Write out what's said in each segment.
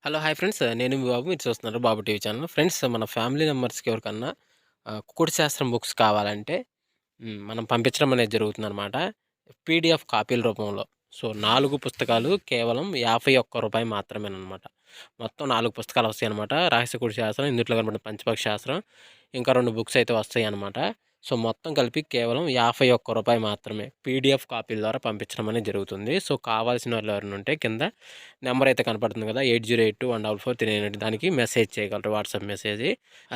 Hello! Hi friends. నేను మీ బాబు. మీరు చూస్తున్నారు బాబు టీవీ ఛానల్. ఫ్రెండ్స్ మన ఫ్యామిలీ మెంబర్స్‌కి ఎవరికన్నా కుకుడు శాస్త్రం బుక్స్ కావాలంటే మనం పంపించడం అనేది జరుగుతుందనమాట. పీడీఎఫ్ కాపీల రూపంలో. సో, 4 పుస్తకాలు కేవలం రూ. 51 మాత్రమేననమాట. మొత్తం 4 పుస్తకాలు వస్తాయనమాట. రహస్య కుడి శాస్త్రం, ఇందుట్లో కనపడిన పంచపక్షి శాస్త్రం, ఇంకా 2 బుక్స్ అయితే వస్తాయనమాట. సో, మొత్తం కలిపి కేవలం రూ. 51 మాత్రమే. పీడీఎఫ్ కాపీల ద్వారా పంపించడం అనేది జరుగుతుంది. సో, కావాల్సిన వాళ్ళు ఎవరైనా ఉంటే కింద నెంబర్ అయితే కనపడుతుంది కదా! 8082144398 దానికి మెసేజ్ చేయగలరు. WhatsApp message.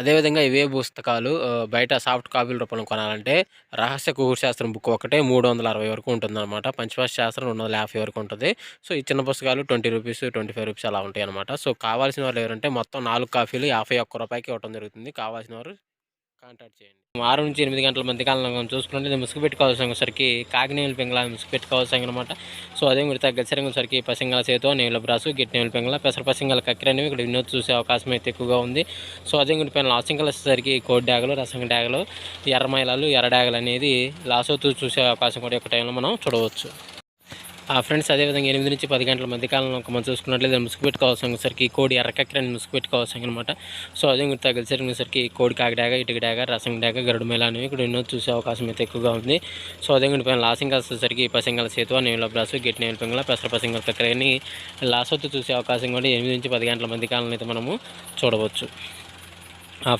అదేవిధంగా ఇవే పుస్తకాలు బయట సాఫ్ట్ కాపీల రూపంలో కొనాలంటే రహస్య కుకుడు శాస్త్రం బుక్ ఒకటే 360 వరకు ఉంటుందన్నమాట. పంచపక్షి శాస్త్రం 250 వరకు ఉంటది. సో, ఈ చిన్న పుస్తకాలు రూ. 20, రూ. 25 అలా ఉంటాయన్నమాట. సో, కావాల్సిన వాళ్ళు ఎవరంటే మొత్తం 4 కాపీలు రూ. 51కి ఇవ్వడం జరుగుతుంది. కావాల్సిన వారు కాంటాక్ట్ చేయండి. 6-8 గంటల మధ్య కాలంలో చూసుకున్నట్లయితే ముసుగు పెట్టుకోవాల్సరికి కాకినేవుల పింగళ ముసుగు పెట్టుకోవాల్సనమాట. సో, అదే మీరు గచ్చరింగసరికి పసింగల సేతు, నేవుల బ్రాసు, గిట్నేవుల పింగళ, పెసర పసింగల కక్కిరనేవి ఇక్కడ వినోద్ చూసే అవకాశం అయితే ఎక్కువగా ఉంది. సో, అదే పైన లాసింకలు వచ్చేసరికి కోడి డాగలు, రసం డాగలు, ఎర్రమైలాలు, ఎర్ర డాగలు అనేది లాసోతూ చూసే అవకాశం కూడా ఒక టైంలో మనం చూడవచ్చు. ఫ్రెండ్స్ అదేవిధంగా 8-10 గంటల మధ్య కాలంలో మనం చూసుకున్నట్లయితే ముసుగు పెట్టుకోవాల్సరికి కోడి ఎర్రకక్కిరని ముసుగు పెట్టుకోవాల్సనమాట. సో, అదే తగిలిసరికి కోడి కాకిడాగ, ఇటుక డాగ, రసం డాగ, గరుడు మేళ అనేవి ఇక్కడ ఎన్నో చూసే అవకాశం అయితే ఎక్కువగా ఉంది. సో, అదే పైన లాసింగ్ వచ్చేసరికి పసింగల సేతు, నేవుల బ్రాసు, గిట్టి నేవుల పింగళ, పెసర పసింగల కక్కిరని లాసొత్తు చూసే అవకాశం కూడా 8-10 గంటల మధ్య కాలంలో అయితే మనము చూడవచ్చు.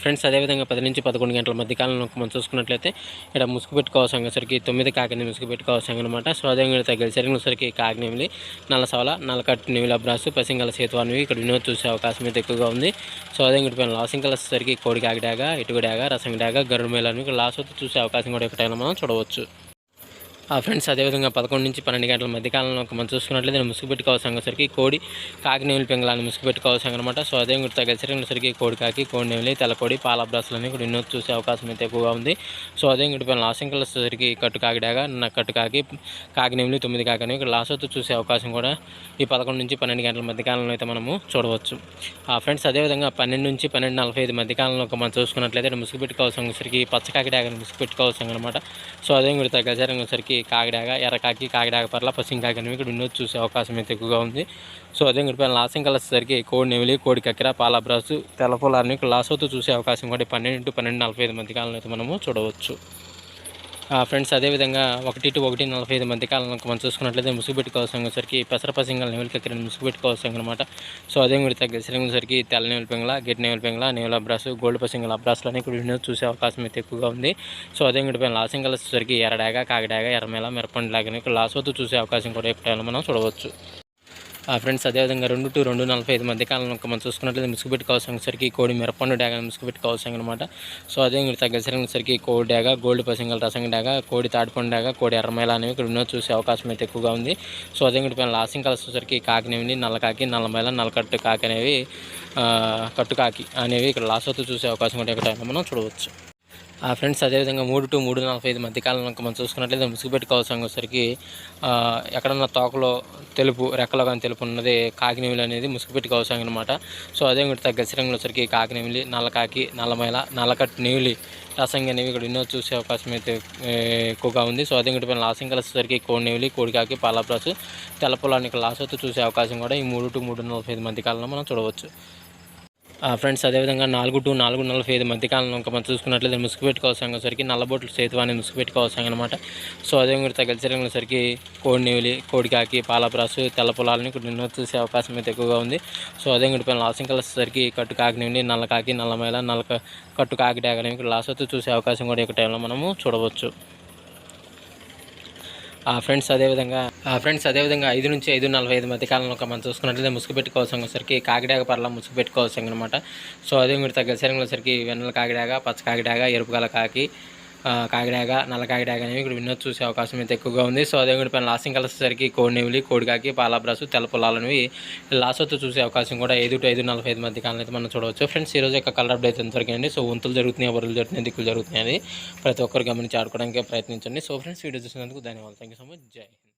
ఫ్రెండ్స్ అదేవిధంగా 10-11 గంటల మధ్య కాలంలో మనం చూసుకున్నట్లయితే ఇక్కడ ముసుగు పెట్టుకోవాల్సరికి 9 కాకిని ముసుగు పెట్టుకోవాల్సనమాట. సో, అదేవిధంగా తగిలిసరికి కాకినేమిలి, నల్లసవల, నల్లకట్టు నేవుల బ్రాసు, పసింగల సేతు అనేవి ఇక్కడ వినోద్ చూసే అవకాశం అయితే ఎక్కువగా ఉంది. సో, అదేవిధంగా పైన లాసింకలు వచ్చేసరికి కోడి కాకి డాగ, ఇటుక డాగ, రసం డాగ, గరుడు మేళ అనేవి ఇక్కడ లాసొత్తు చూసే అవకాశం కూడా ఎక్కడైనా మనం చూడవచ్చు. ఫ్రెండ్స్ అదేవిధంగా 11-12 గంటల మధ్య కాలంలో మనం చూసుకున్నట్లయితే ముసుగు పెట్టుకోవాల్సరికి కోడి కాకినేవుల పింగళాన్ని ముసుగు పెట్టుకోవాల్సనమాట. సో, అదే గెలిసరికి కోడి కాకి, కోడి నేవులి, తెల్లకోడి, పాల బ్రాసులని కూడా ఎన్నో చూసే అవకాశం అయితే ఎక్కువగా ఉంది. సో, అదే పైన లాసింకలు వచ్చేసరికి కట్టు కాకిడాగా, కట్టు కాకి, కాకినేవులి, 9 కాకని ఇక్కడ లాసొత్తు చూసే అవకాశం కూడా ఈ 11-12 గంటల మధ్య కాలంలో అయితే మనము చూడవచ్చు. ఫ్రెండ్స్ అదేవిధంగా 12-12:45 మధ్య కాలంలో మనం చూసుకున్నట్లయితే ముసుగు పెట్టుకోవాల్సరికి పచ్చ కాకిడాగని ముసుగు పెట్టుకోవాల్సనమాట. సో, అదే గెలిసరికి కాకిడాగ, ఎర్రకాకి, కాకిడాగ పర్ల, పసింకాకి అనేవి ఇక్కడ వినోద్ చూసే అవకాశం అయితే ఎక్కువగా ఉంది. సో, అదే పైన లాసింగ్ వచ్చేసరికి కోడి నెమిలి, కోడి కక్కిర, పాలబ్రాసు, తెల్లపొలాన్ని ఇక్కడ లాసోతూ చూసే అవకాశం కూడా 12-12:45 మధ్య కాలంలో అయితే మనము చూడవచ్చు. ఫ్రెండ్స్ అదేవిధంగా 1-1:45 మధ్య కాలంలో మనం చూసుకున్నట్లయితే ముసుగు పెట్టుకోవాల్సరికి పెసర పసింగల నెవుల కక్కిర ముసుగు పెట్టుకోవాల్సనమాట. సో, అదే గెలిసరికి తెల్ల నేవుల పింగళ, గిట్టి నేవుల పింగళ, నేవుల అబ్రాసు, గోల్డ్ పసింగల అబ్రాసులని ఇక్కడ వినోద్ చూసే అవకాశం అయితే ఎక్కువగా ఉంది. సో, అదే పైన లాసింగల్ వచ్చేసరికి ఎర్రడాగ, కాకిడాగ, ఎర్రమేళ, మిరపండి లాగా ఇక్కడ లాసోతూ చూసే అవకాశం కూడా ఎక్కడైనా మనం చూడవచ్చు. ఫ్రెండ్స్ అదేవిధంగా 2-2:45 మధ్య కాలంలో మనం చూసుకున్నట్లయితే ముసుగు పెట్టుకోవాల్సరికి కోడి మిరపండు డాగని ముసుగు పెట్టుకోవాల్సనమాట. సో, అదే తగ్గసరికి కోడి డాగ, గోల్డ్ పసింగల రసం డాగ, కోడి తాటిపండు డాగ, కోడి ఎర్రమేళ అనేవి ఇక్కడ వినోద్ చూసే అవకాశం అయితే ఎక్కువగా ఉంది. సో, అదే పైన లాసింగ్ వచ్చేసరికి కాకినేవి, నల్లకాకి, నల్లమేళ, నల్లకట్టు కాకి అనేవి కట్టుకాకి అనేవి ఇక్కడ లాసోతూ చూసే అవకాశం కూడా ఎక్కడైనా మనం చూడవచ్చు. ఫ్రెండ్స్ అదేవిధంగా 3-3:45 మధ్య కాలంలో మనం చూసుకున్నట్లయితే ముసుగు పెట్టుకోవాల్సరికి ఎక్కడన్నా తోకలో తెలుపు, రెక్కలో కానీ తెలుపు ఉన్నది కాకినేవులు అనేది ముసుగు పెట్టుకోవాల్సనమాట. సో, అదే గచ్చరంగులు వచ్చరికి కాకినేవులి, నల్లకాకి, నల్లమైల, నల్లకట్టు నేవులి, రసంగి అనేవి ఇక్కడ ఎన్నో చూసే అవకాశం అయితే ఎక్కువగా ఉంది. సో, అదే పైన లాసింగ్ వచ్చేసరికి కోడి నేవులి, కోడికాకి, పాలబ్రాసు, తెల్లపొలాన్ని ఇక్కడ లాసొత్తు చూసే అవకాశం కూడా ఈ 3-3:45 మధ్య కాలంలో మనం చూడవచ్చు. ఫ్రెండ్స్ అదేవిధంగా 4-4:45 మధ్య కాలంలో మనం చూసుకున్నట్లయితే ముసుగు పెట్టుకోవాల్సరికి నల్లబొట్లు సేతు అనేది ముసుగు పెట్టుకోవాల్సనమాట. సో, అదే తగిలిసరికి కోడి నేవులి, కోడికాకి, పాలబ్రాసు, తెల్ల పొలాలని ఇక్కడ ఎన్నో చూసే అవకాశం అయితే ఎక్కువగా ఉంది. సో, అదే పైన లాసింగ్ వచ్చేసరికి కట్టు కాకినేవి, నల్లకాకి, నల్లమేళ, కట్టు కాకి డాగ అనేవి ఇక్కడ లాసొత్తు చూసే అవకాశం కూడా ఒక టైంలో మనము చూడవచ్చు. ఫ్రెండ్స్ అదేవిధంగా 5-5:45 మధ్య కాలంలో మనం చూసుకున్నట్లయితే ముసుగు పెట్టుకోవాల్సరికి కాకిడాగ పర్ల ముసుగు పెట్టుకోవాల్సనమాట. సో, అదే మీరు తగ్గసరికి వెన్నెల కాకిడాగ, పచ్చ కాకిడాగ, ఎరుపు గల కాకి, కాకిడాగ, నల్ల కాకిడాగ అనేవి ఇక్కడ వినోద్ చూసే అవకాశం అయితే ఎక్కువగా ఉంది. సో, అదే పైన లాసింగ్ కలిసేసరికి కోడి నెమిలి, కోడికాకి, పాలబ్రాసు, తెల్ల పొలాలనేవి లాసొత్తు చూసే అవకాశం కూడా 5-5:45 మధ్య కాలంలో అయితే మనం చూడవచ్చు. ఫ్రెండ్స్ ఈరోజు యొక్క కలర్ అప్డేట్ ఎంతవరకు అండి. సో, వంతులు జరుగుతున్నాయి, బరువులు జరుగుతున్నాయి, దిక్కులు జరుగుతున్నాయి, ప్రతి ఒక్కరు గమనించి ఆడుకోవడానికి ప్రయత్నించండి. సో, ఫ్రెండ్స్ వీడియో చూసినందుకు ధన్యవాదాలు. Thank you so much. జై హింద్.